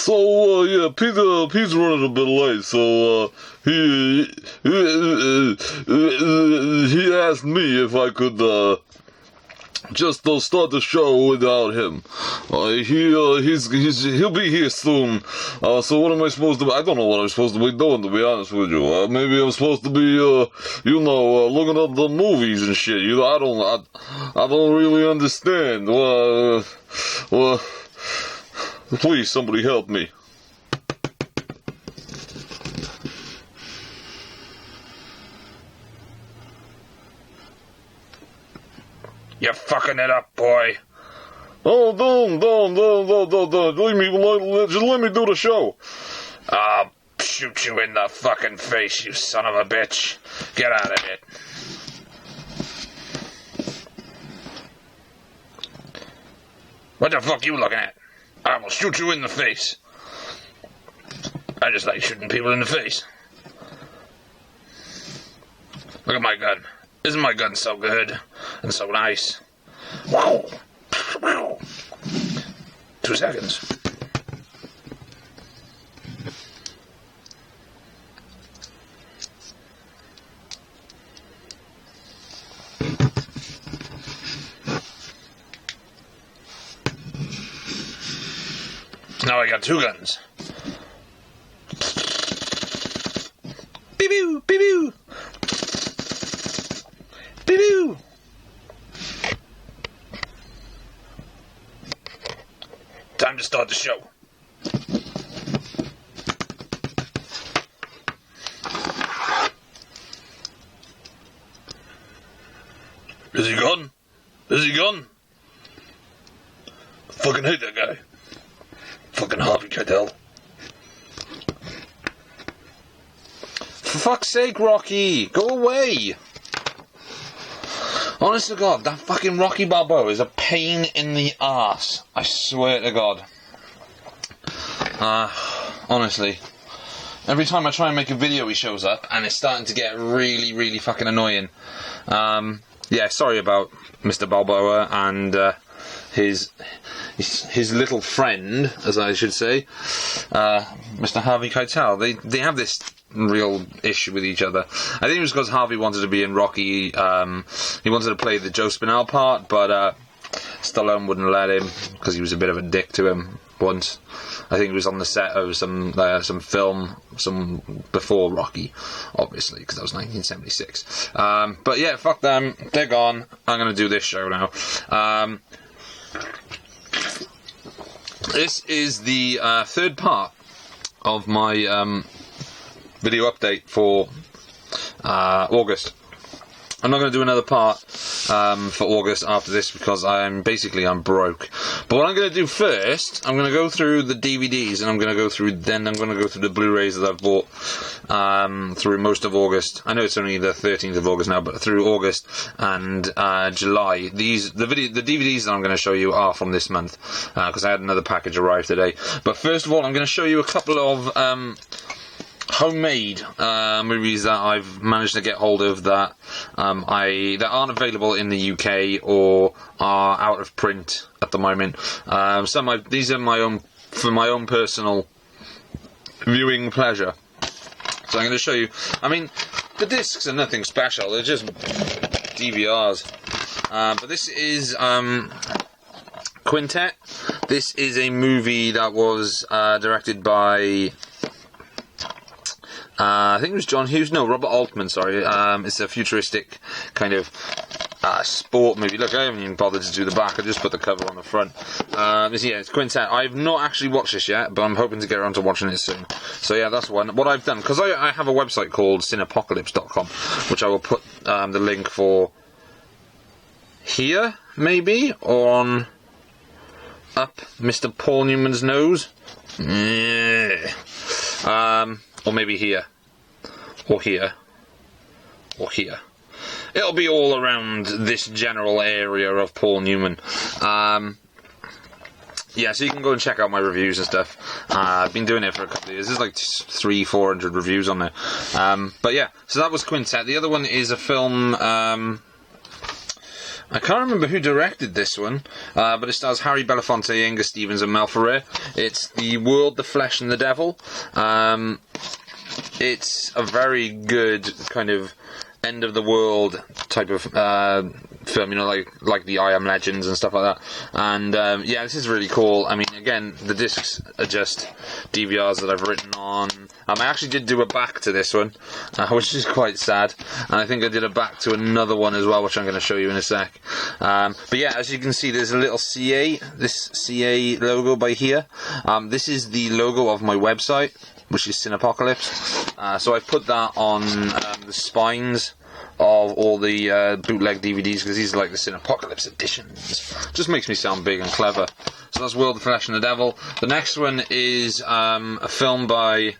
So, yeah, Pete's running a bit late, so, he asked me if I could, just start the show without him. He'll be here soon. So what am I supposed to be? I don't know what I'm supposed to be doing, to be honest with you. Maybe I'm supposed to be, looking up the movies and shit. I don't really understand. Please, somebody help me. You're fucking it up, boy. Oh, don't. Just let me do the show. I'll shoot you in the fucking face, you son of a bitch. Get out of it. What the fuck you looking at? I will shoot you in the face. I just like shooting people in the face. Look at my gun. Isn't my gun so good and so nice? Wow. 2 seconds. Now I got 2 guns. Beep-boo, beep-boo. Beep-boo. Time to start the show. Is he gone? Is he gone? Fucking hate that guy. Fucking Harvey Keitel. For fuck's sake, Rocky, go away. Honest to God, that fucking Rocky Balboa is a pain in the arse. I swear to God. Honestly. Every time I try and make a video, he shows up, and it's starting to get really, really fucking annoying. Yeah, sorry about Mr. Balboa and his little friend, as I should say, Mr. Harvey Keitel. They have this real issue with each other. I think it was because Harvey wanted to be in Rocky. He wanted to play the Joe Spinell part, but Stallone wouldn't let him because he was a bit of a dick to him once. I think he was on the set of some film, before Rocky, obviously, because that was 1976. But yeah, fuck them. They're gone. I'm going to do this show now. This is the third part of my video update for August. I'm not going to do another part for August after this because I'm broke. But what I'm going to do first, I'm going to go through the DVDs and I'm going to go through the Blu-rays that I've bought through most of August. I know it's only the 13th of August now, but through August and July. The DVDs that I'm going to show you are from this month because I had another package arrive today. But first of all, I'm going to show you a couple of homemade movies that I've managed to get hold of that that aren't available in the UK or are out of print at the moment. These are for my own personal viewing pleasure. So I'm going to show you. I mean, the discs are nothing special; they're just DVRs. But this is Quintet. This is a movie that was directed by. I think it was John Hughes. No, Robert Altman, sorry. It's a futuristic kind of sport movie. Look, I haven't even bothered to do the back. I just put the cover on the front. It's Quintet. I've not actually watched this yet, but I'm hoping to get around to watching it soon. So yeah, that's one. What I've done, because I have a website called cinepocalypse.com, which I will put the link for here, maybe, or on up Mr. Paul Newman's nose. Yeah. Or maybe here. Or here. Or here. It'll be all around this general area of Paul Newman. Yeah, so you can go and check out my reviews and stuff. I've been doing it for a couple of years. There's like 300-400 reviews on there. But yeah, so that was Quintet. The other one is a film... I can't remember who directed this one, but it stars Harry Belafonte, Inga Stevens, and Mel Ferrer. It's The World, the Flesh, and the Devil. It's a very good kind of end of the world type of film, you know, like the I Am Legends and stuff like that. And yeah, this is really cool. I mean, again, the discs are just DVRs that I've written on. I actually did do a back to this one, which is quite sad. And I think I did a back to another one as well, which I'm going to show you in a sec. But yeah, as you can see, there's a little CA, this CA logo by here. This is the logo of my website, which is Cinepocalypse. So I've put that on the spines of all the bootleg DVDs, because these are like the Cinepocalypse editions. Just makes me sound big and clever. So that's World, the Flesh, and the Devil. The next one is a film by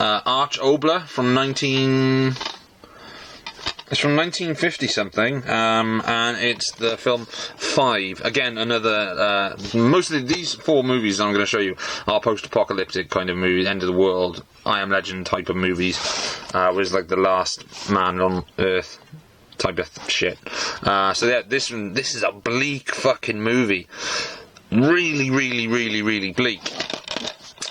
Arch Obler from 1950 something, and it's the film 5. Again, another. Mostly these 4 movies I'm going to show you are post-apocalyptic kind of movies, end of the world, I Am Legend type of movies. Was like the last man on Earth type of shit. So yeah, this is a bleak fucking movie. Really, really, really, really bleak.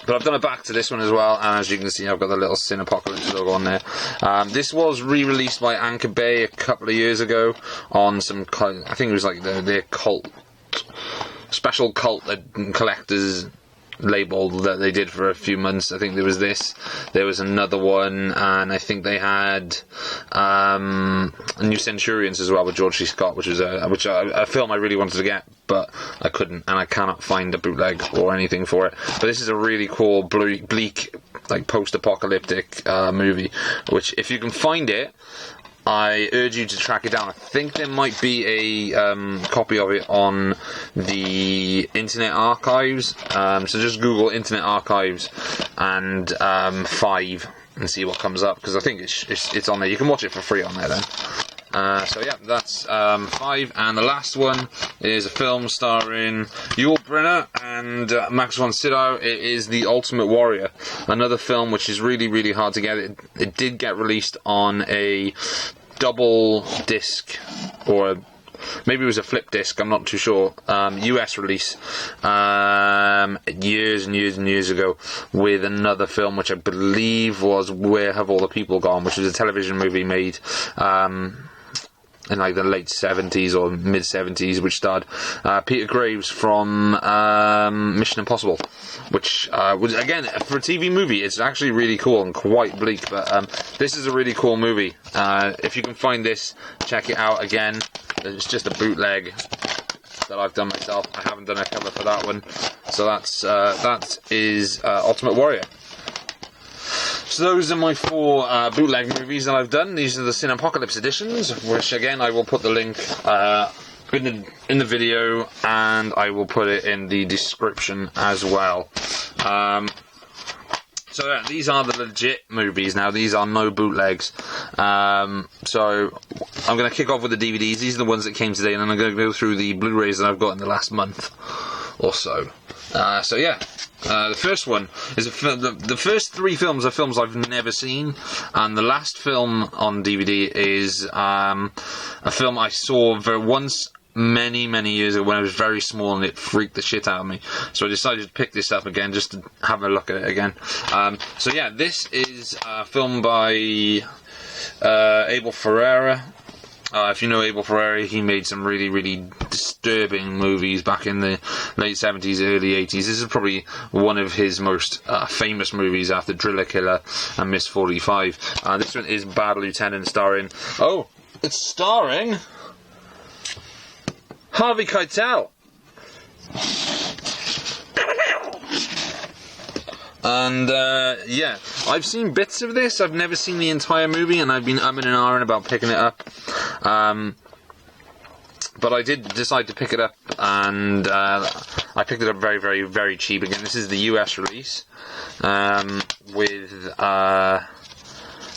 But I've done a back to this one as well, and as you can see, I've got the little Cinepocalypse logo on there. This was re-released by Anchor Bay a couple of years ago on some, I think it was like their cult, special cult collectors label that they did for a few months. I think there was this, there was another one, and I think they had New Centurions as well with George C. Scott, which was a film I really wanted to get, but I couldn't, and I cannot find a bootleg or anything for it. But this is a really cool bleak, like post-apocalyptic movie, which if you can find it, I urge you to track it down. I think there might be a copy of it on the Internet Archives. So just Google Internet Archives and 5 and see what comes up, because I think it's on there. You can watch it for free on there then. So yeah, that's 5, and the last one is a film starring Yul Brynner and Max von Sydow. It is The Ultimate Warrior, another film which is really, really hard to get. It did get released on a double disc, or maybe it was a flip disc, I'm not too sure, US release years and years and years ago, with another film which I believe was Where Have All the People Gone, which was a television movie made in like the late 70s or mid 70s, which starred Peter Graves from Mission Impossible, which was, again, for a TV movie, it's actually really cool and quite bleak, but this is a really cool movie. If you can find this, check it out. Again, it's just a bootleg that I've done myself. I haven't done a cover for that one, so that is Ultimate Warrior. So those are my 4 bootleg movies that I've done. These are the Cinepocalypse editions, which again I will put the link in the video, and I will put it in the description as well. So yeah, these are the legit movies now. These are no bootlegs. So I'm going to kick off with the DVDs. These are the ones that came today, and then I'm going to go through the Blu-rays that I've got in the last month or so. So yeah. The first one is the first 3 films are films I've never seen, and the last film on DVD is a film I saw once many years ago when I was very small, and it freaked the shit out of me. So I decided to pick this up again just to have a look at it again. So yeah, this is a film by Abel Ferrara. If you know Abel Ferrara, he made some really, really disturbing movies back in the late 70s, early 80s. This is probably one of his most famous movies after Driller Killer and Miss 45. This one is Bad Lieutenant, starring... Oh, it's starring Harvey Keitel. And yeah, I've seen bits of this. I've never seen the entire movie, and I've been umming and ahhing about picking it up. But I did decide to pick it up, and I picked it up very, very, very cheap. Again, this is the US release with.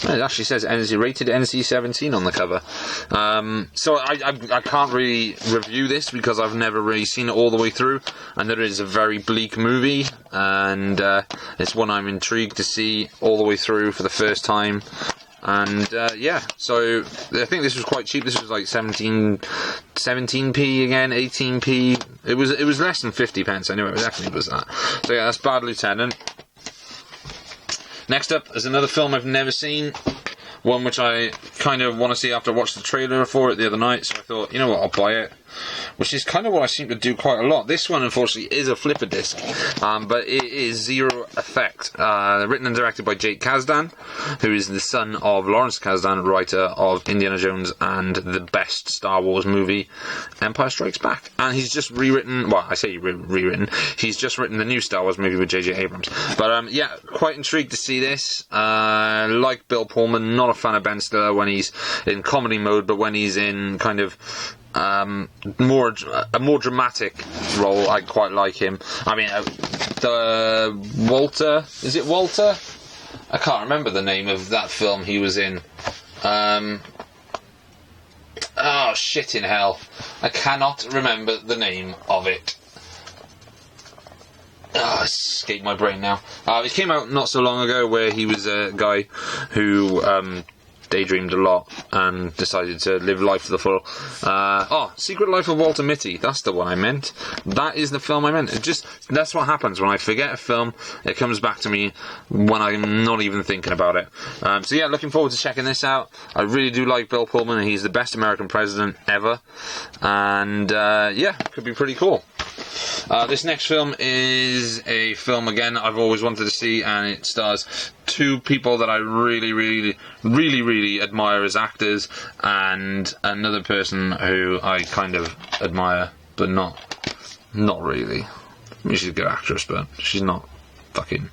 It actually says rated NC-17 on the cover. So I can't really review this because I've never really seen it all the way through, and it is a very bleak movie, and it's one I'm intrigued to see all the way through for the first time. And yeah, so I think this was quite cheap. This was like 17p again, 18p. It was less than 50 pence. I knew it definitely was that. So yeah, that's Bad Lieutenant. Next up is another film I've never seen. One which I kind of want to see after I watched the trailer for it the other night. So I thought, you know what, I'll buy it. Which is kind of what I seem to do quite a lot. This one, unfortunately, is a flipper disc, but it is Zero Effect, written and directed by Jake Kasdan, who is the son of Lawrence Kasdan, writer of Indiana Jones and the best Star Wars movie, Empire Strikes Back. And he's just rewritten, well, I say rewritten, he's just written the new Star Wars movie with J.J. Abrams. But yeah, quite intrigued to see this. Like Bill Pullman, not a fan of Ben Stiller when he's in comedy mode, but when he's in kind of a more dramatic role, I quite like him. I mean, Walter, is it Walter? I can't remember the name of that film he was in. Oh, shit in hell. I cannot remember the name of it. Oh, it's escaped my brain now. It came out not so long ago where he was a guy who daydreamed a lot and decided to live life to the full. Secret Life of Walter Mitty. That's the one I meant. That is the film I meant. That's what happens when I forget a film. It comes back to me when I'm not even thinking about it. So yeah, looking forward to checking this out. I really do like Bill Pullman. He's the best American president ever. And yeah, could be pretty cool. This next film is a film, again, I've always wanted to see, and it stars two people that I really admire as actors, and another person who I kind of admire, but not really. I mean, she's a good actress, but she's not fucking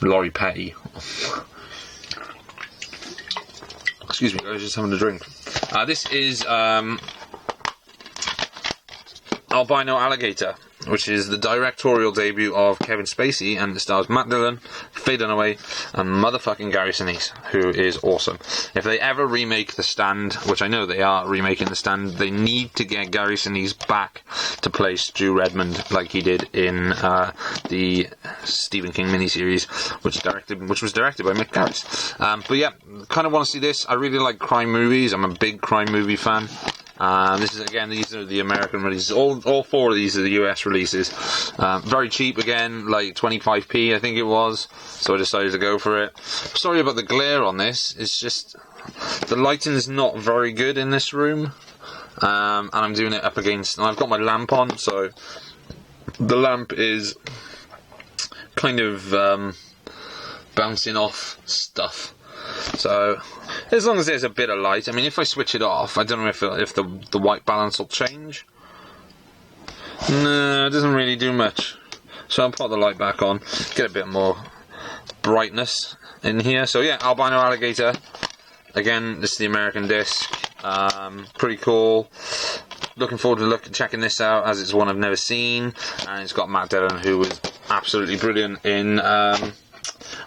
Laurie Petty. Excuse me, guys, just having a drink. This is Albino Alligator, which is the directorial debut of Kevin Spacey, and it stars Matt Dillon, Faye Dunaway, and motherfucking Gary Sinise, who is awesome. If they ever remake The Stand, which I know they are remaking The Stand, they need to get Gary Sinise back to play Stu Redmond like he did in the Stephen King miniseries, which was directed by Mick Garris. But yeah, kind of want to see this. I really like crime movies. I'm a big crime movie fan. This is, again, these are the American releases. All four of these are the US releases. Very cheap, again, like 25p I think it was, so I decided to go for it. Sorry about the glare on this. It's just the lighting is not very good in this room, and I'm doing it up against, and I've got my lamp on, so the lamp is kind of bouncing off stuff. So, as long as there's a bit of light, I mean, if I switch it off, I don't know if the white balance will change. No, it doesn't really do much. So I'll put the light back on, get a bit more brightness in here. So yeah, Albino Alligator. Again, this is the American disc. Pretty cool. Looking forward to checking this out, as it's one I've never seen. And it's got Matt Dillon, who was absolutely brilliant in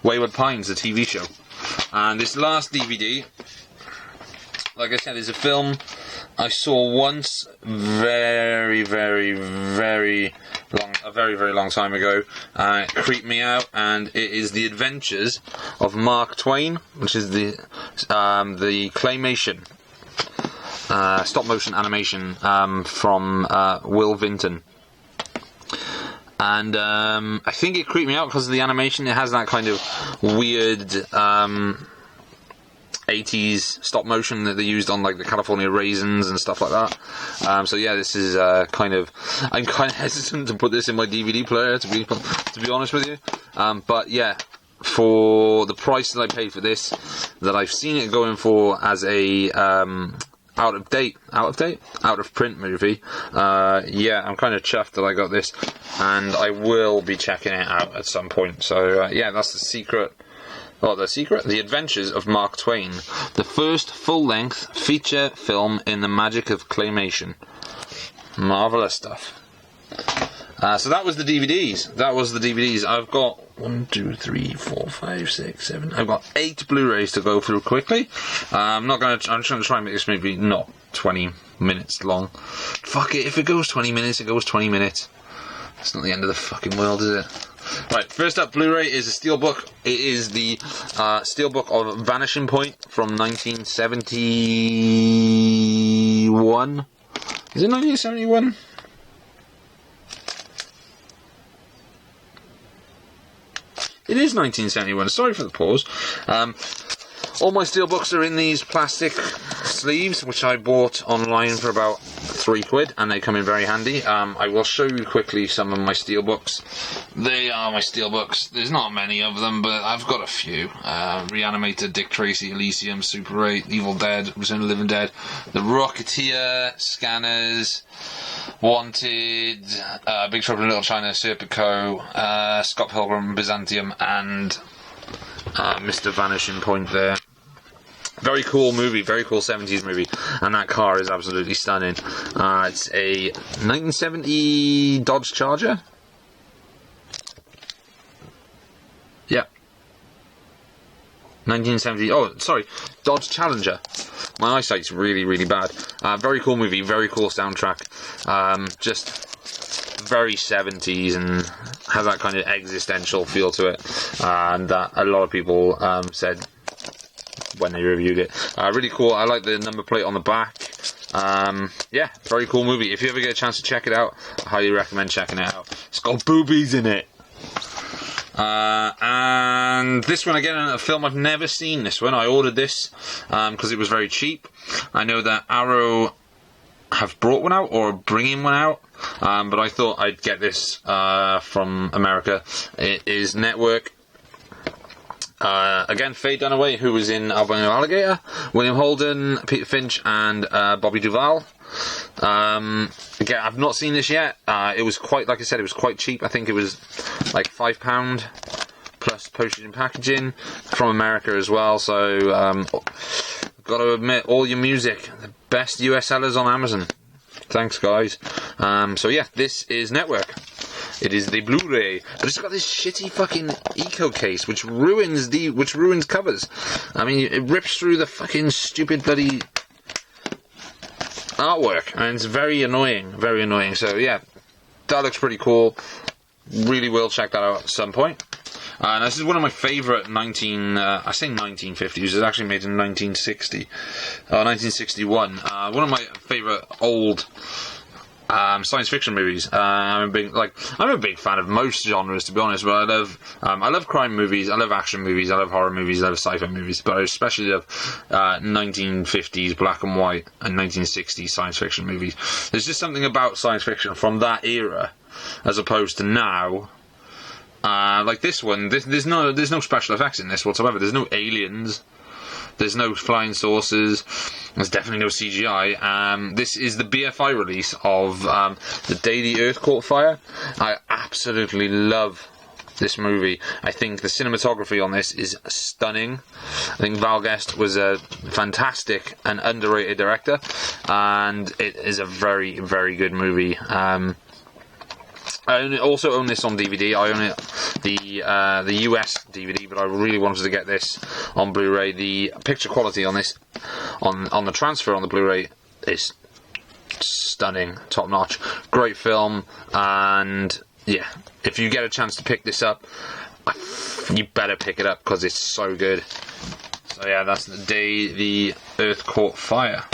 Wayward Pines, the TV show. And this last DVD, like I said, is a film I saw once a very long time ago. It creeped me out, and it is The Adventures of Mark Twain, which is the claymation, stop motion animation from Will Vinton. And I think it creeped me out because of the animation. It has that kind of weird 80s stop motion that they used on like the California Raisins and stuff like that. So yeah, this is I'm kind of hesitant to put this in my DVD player, to be honest with you. But yeah, for the price that I paid for this, that I've seen it going for as a out of print movie. Yeah, I'm kind of chuffed that I got this, and I will be checking it out at some point. So yeah, that's The Adventures of Mark Twain, the first full-length feature film in the magic of claymation. Marvellous stuff. So that was the DVDs. I've got 1, 2, 3, 4, 5, 6, 7. I've got 8 Blu-rays to go through quickly. I'm just going to try and make this movie not 20 minutes long. Fuck it, if it goes 20 minutes, it goes 20 minutes. It's not the end of the fucking world, is it? Right, first up, Blu-ray is a steelbook. It is the steelbook of Vanishing Point from 1971. Is it 1971? It is 1971. Sorry for the pause. All my steelbooks are in these plastic sleeves, which I bought online for about £3, and they come in very handy. I will show you quickly some of my steelbooks. They are my steelbooks. There's not many of them, but I've got a few. Reanimator, Dick Tracy, Elysium, Super 8, Evil Dead, Return of the Living Dead, The Rocketeer, Scanners, Wanted, Big Trouble in Little China, Serpico, Scott Pilgrim, Byzantium, and Mr. Vanishing Point there. Very cool movie, very cool 70s movie, and that car is absolutely stunning. It's a 1970 Dodge Charger. Yeah. 1970, oh, sorry, Dodge Challenger. My eyesight's really, really bad. Very cool movie, very cool soundtrack. Just very 70s and has that kind of existential feel to it. And a lot of people said when they reviewed it. Really cool. I like the number plate on the back. Yeah, very cool movie. If you ever get a chance to check it out, I highly recommend checking it out. It's got boobies in it. And this one, again, a film I've never seen. This one, I ordered this because it was very cheap. I know that Arrow have brought one out or bringing one out, but I thought I'd get this from America. It is Network. Again, Faye Dunaway, who was in Albino Alligator, William Holden, Peter Finch, and Bobby Duvall. Again, I've not seen this yet. It was quite, like I said, it was quite cheap. I think it was like £5 plus postage and packaging from America as well. So, got to admit, all your music, the best US sellers on Amazon. Thanks, guys. So yeah, this is Network. It is the Blu-ray, but it's got this shitty fucking eco case, which ruins covers. I mean, it rips through the fucking stupid bloody artwork, and it's very annoying, very annoying. So yeah, that looks pretty cool. Really will check that out at some point. And this is one of my favourite I say 1950s, it's actually made in 1961. One of my favourite old science fiction movies. I'm a big fan of most genres, to be honest, but I love crime movies, I love action movies, I love horror movies, I love sci-fi movies, but I especially love 1950s black and white and 1960s science fiction movies. There's just something about science fiction from that era as opposed to now. Like this one, there's no special effects in this whatsoever. There's no aliens. There's no flying saucers. There's definitely no CGI. This is the BFI release of The Day the Earth Caught Fire. I absolutely love this movie. I think the cinematography on this is stunning. I think Val Guest was a fantastic and underrated director, and it is a very, very good movie. I also own this on DVD. I own it the US DVD, but I really wanted to get this on Blu-ray. The picture quality on this, on the transfer on the Blu-ray, is stunning, top notch, great film, and yeah, if you get a chance to pick this up, you better pick it up because it's so good. So yeah, that's The Day the Earth Caught Fire.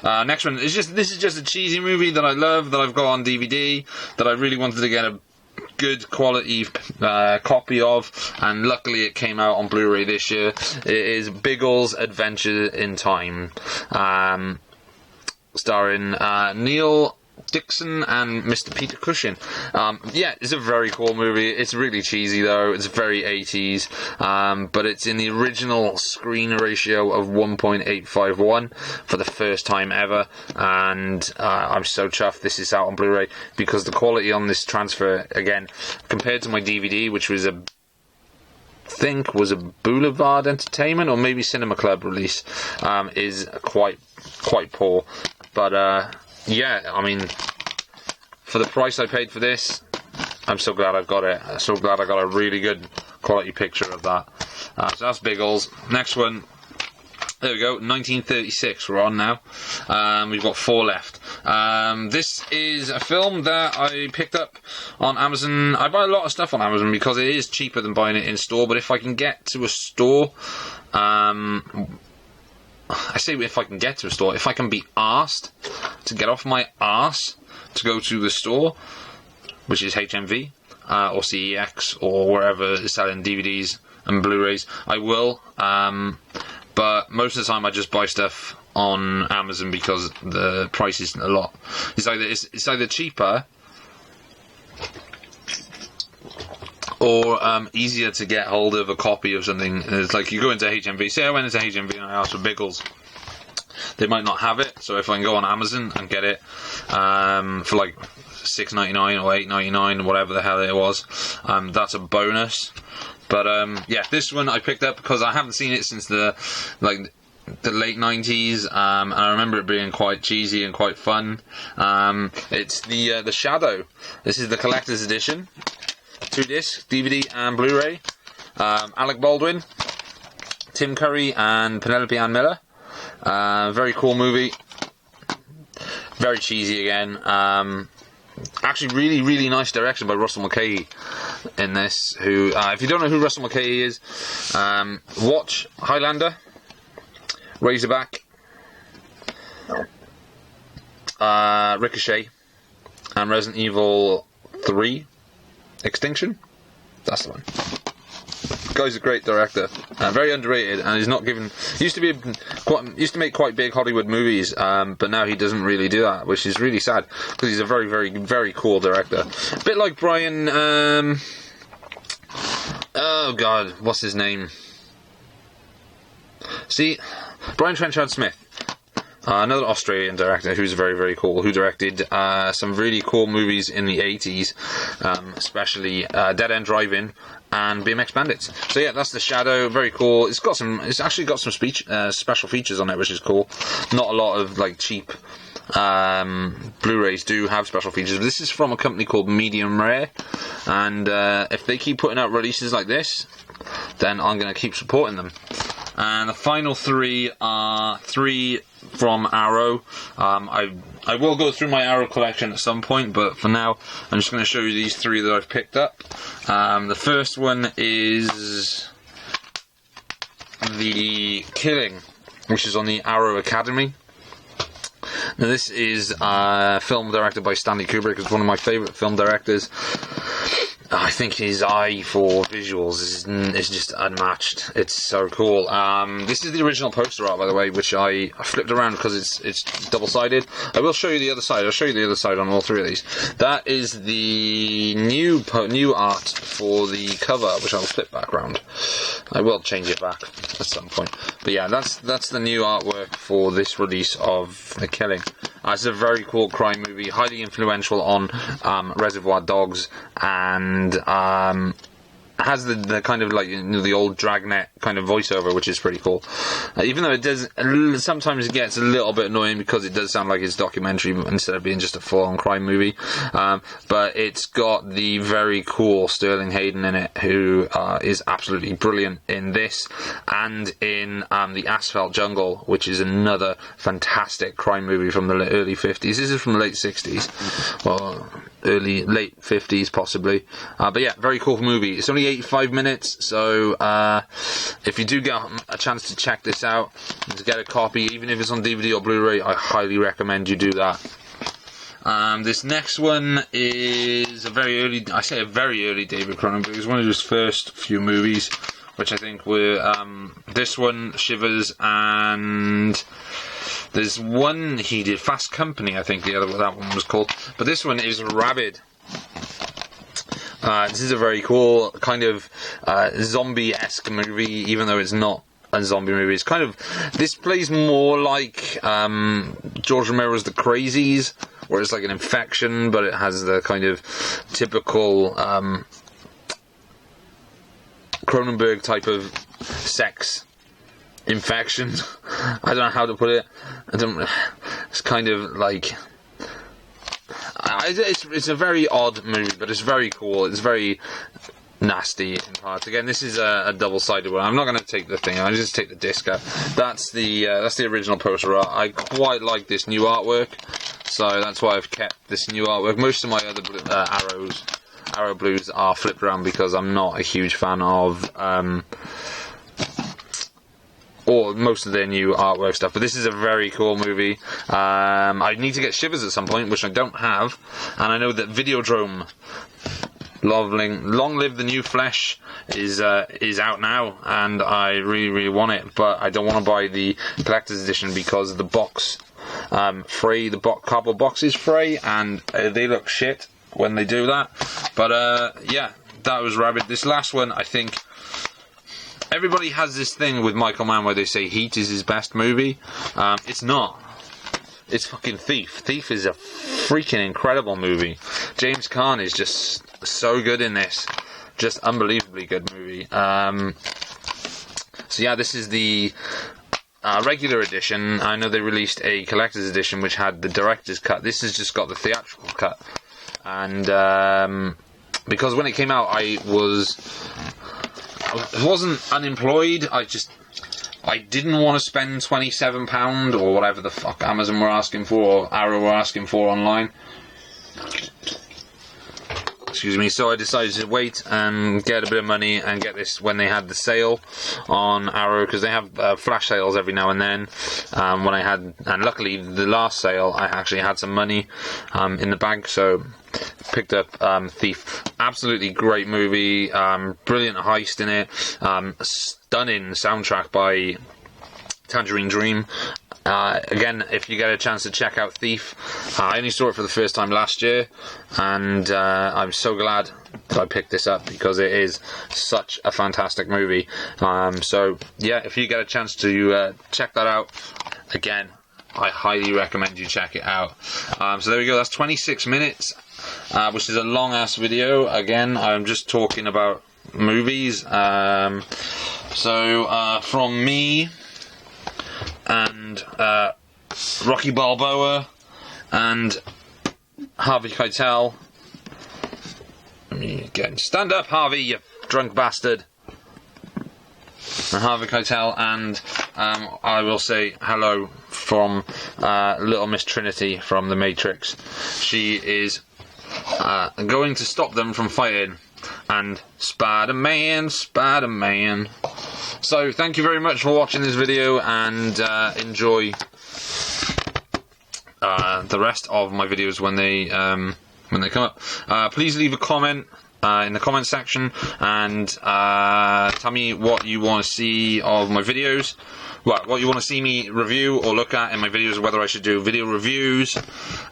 Next one is this is just a cheesy movie that I love, that I've got on DVD, that I really wanted to get a good quality copy of, and luckily it came out on Blu-ray this year. It is Biggles Adventure in Time, starring Neil Dixon and Mr. Peter Cushing. Yeah, it's a very cool movie. It's really cheesy though. It's very 80s, but it's in the original screen ratio of 1.851 for the first time ever, and I'm so chuffed this is out on Blu-ray, because the quality on this transfer, again, compared to my DVD, which was a Boulevard Entertainment or maybe Cinema Club release, is quite poor. But yeah, I mean, for the price I paid for this, I'm so glad I've got it. I'm so glad I got a really good quality picture of that. So that's Biggles. Next one There we go, 1936 we're on now. We've got 4 left. This is a film that I picked up on Amazon. I buy a lot of stuff on Amazon because it is cheaper than buying it in store, but if I can get to a store, I say if I can get to a store, if I can be asked to get off my arse to go to the store, which is HMV, or CEX, or wherever is selling DVDs and Blu-rays, I will. But most of the time I just buy stuff on Amazon because the price isn't a lot. It's either cheaper or easier to get hold of a copy of something. It's like you go into HMV. Say I went into HMV and I asked for Biggles. They might not have it, so if I can go on Amazon and get it for like $6.99 or $8.99 or whatever the hell it was, that's a bonus. But yeah, this one I picked up because I haven't seen it since the late 90s, and I remember it being quite cheesy and quite fun. It's the Shadow. This is the collector's edition, 2-disc DVD and Blu-ray. Alec Baldwin, Tim Curry, and Penelope Ann Miller. Very cool movie. Very cheesy again. Actually, really, really nice direction by Russell Mulcahy in this. Who, if you don't know who Russell Mulcahy is, watch Highlander, Razorback, Ricochet, and Resident Evil 3 Extinction. That's the one. The guy's a great director, very underrated, and he's not given. Used to make quite big Hollywood movies, but now he doesn't really do that, which is really sad because he's a very, very, very cool director. A bit like Brian. Oh God, what's his name? See, Brian Trenchard Smith. Another Australian director who's very, very cool, who directed some really cool movies in the 80s, especially Dead End Drive-In and BMX Bandits. So yeah, that's The Shadow. Very cool. It's actually got some special features on it, which is cool. Not a lot of like cheap Blu-rays do have special features, but this is from a company called Medium Rare, and if they keep putting out releases like this, then I'm going to keep supporting them. And the final 3 are 3 from Arrow. I will go through my Arrow collection at some point, but for now I'm just going to show you these 3 that I've picked up. The first one is The Killing, which is on the Arrow Academy. Now this is a film directed by Stanley Kubrick. It's one of my favourite film directors. I think his eye for visuals is just unmatched. It's so cool. This is the original poster art, by the way, which I flipped around because it's double-sided. I will show you the other side. I'll show you the other side on all 3 of these. That is the new art for the cover, which I'll flip back around. I will change it back at some point. But yeah, that's the new artwork for this release of The Killing. It's a very cool crime movie, highly influential on Reservoir Dogs, and has the kind of like the old Dragnet kind of voiceover, which is pretty cool. Even though it does sometimes it gets a little bit annoying because it does sound like it's documentary instead of being just a full-on crime movie. But it's got the very cool Sterling Hayden in it, who is absolutely brilliant in this and in the Asphalt Jungle, which is another fantastic crime movie from the early 50s. This is from the late 60s, well, late 50s possibly. But yeah, very cool movie. It's only 85 minutes, so if you do get a chance to check this out and to get a copy, even if it's on DVD or Blu-ray, I highly recommend you do that. This next one is a very early David Cronenberg. It's one of his first few movies, which I think were this one, Shivers, and there's one he did, Fast Company, I think that one was called. But this one is Rabid. This is a very cool kind of zombie-esque movie, even though it's not a zombie movie. It's kind of, this plays more like George Romero's The Crazies, where it's like an infection, but it has the kind of typical Cronenberg type of sex infection. I don't know how to put it. It's kind of like, it's a very odd movie, but it's very cool. It's very nasty in parts. Again, this is a double-sided one. I'm not going to take the thing out. I just take the disc out. That's the original poster art. I quite like this new artwork, so that's why I've kept this new artwork. Most of my other Arrow Blues are flipped around because I'm not a huge fan of or most of their new artwork stuff, but this is a very cool movie. I need to get Shivers at some point, which I don't have, and I know that Videodrome, Long Live the New Flesh, is out now, and I really want it, but I don't want to buy the collector's edition because the box free, the cardboard box is free, and they look shit when they do that. But yeah, that was Rabid. This last one, I think everybody has this thing with Michael Mann where they say Heat is his best movie. It's not. It's fucking Thief. Thief is a freaking incredible movie. James Caan is just so good in this. Just unbelievably good movie. So yeah, this is the regular edition. I know they released a collector's edition which had the director's cut. This has just got the theatrical cut. And because when it came out, I wasn't unemployed. I didn't want to spend £27 or whatever the fuck Amazon were asking for, or Arrow were asking for online. Excuse me. So I decided to wait and get a bit of money and get this when they had the sale on Arrow, because they have flash sales every now and then. And luckily the last sale I actually had some money in the bag, so picked up Thief. Absolutely great movie, brilliant heist in it, stunning soundtrack by Tangerine Dream. Again, if you get a chance to check out Thief, I only saw it for the first time last year, and I'm so glad that I picked this up because it is such a fantastic movie. So yeah, if you get a chance to check that out, again, I highly recommend you check it out. So there we go, that's 26 minutes, which is a long ass video. Again, I'm just talking about movies. So from me and Rocky Balboa and Harvey Keitel. Stand up, Harvey, you drunk bastard. And Harvey Keitel, and I will say hello from Little Miss Trinity from The Matrix. She is going to stop them from fighting. And Spider-Man. So thank you very much for watching this video, and enjoy the rest of my videos when they come up. Please leave a comment in the comment section and tell me what you want to see of my videos, what you want to see me review or look at in my videos, whether I should do video reviews,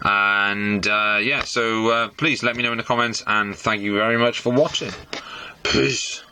and yeah, so please let me know in the comments, and thank you very much for watching. Peace.